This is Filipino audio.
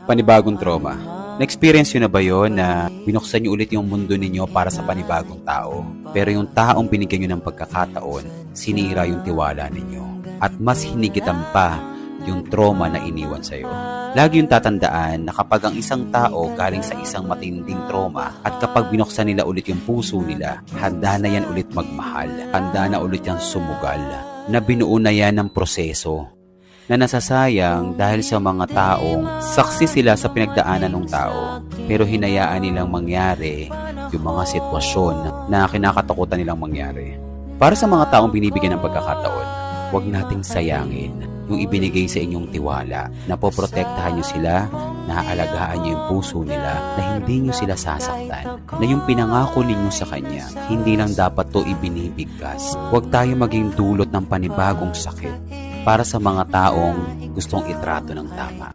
Panibagong trauma. Na-experience nyo na ba yun na binuksan nyo ulit yung mundo ninyo para sa panibagong tao? Pero yung taong binigyan nyo ng pagkakataon, sinira yung tiwala ninyo. At mas hinigitan pa yung trauma na iniwan sa'yo. Lagi yung tatandaan na kapag ang isang tao galing sa isang matinding trauma at kapag binuksan nila ulit yung puso nila, handa na yan ulit magmahal. Handa na ulit yan sumugal. Na binuo na yan ng proseso. Na nasasayang dahil sa mga taong saksi sila sa pinagdaanan ng tao pero hinayaan nilang mangyari yung mga sitwasyon na kinakatakutan nilang mangyari. Para sa mga taong binibigyan ng pagkakataon, huwag nating sayangin yung ibinigay sa inyong tiwala na poprotektahan nyo sila, naaalagaan nyo yung puso nila, na hindi nyo sila sasaktan, na yung pinangako ninyo sa kanya, hindi lang dapat to ibinibigkas. Huwag tayo maging dulot ng panibagong sakit para sa mga taong gustong itrato ng tama.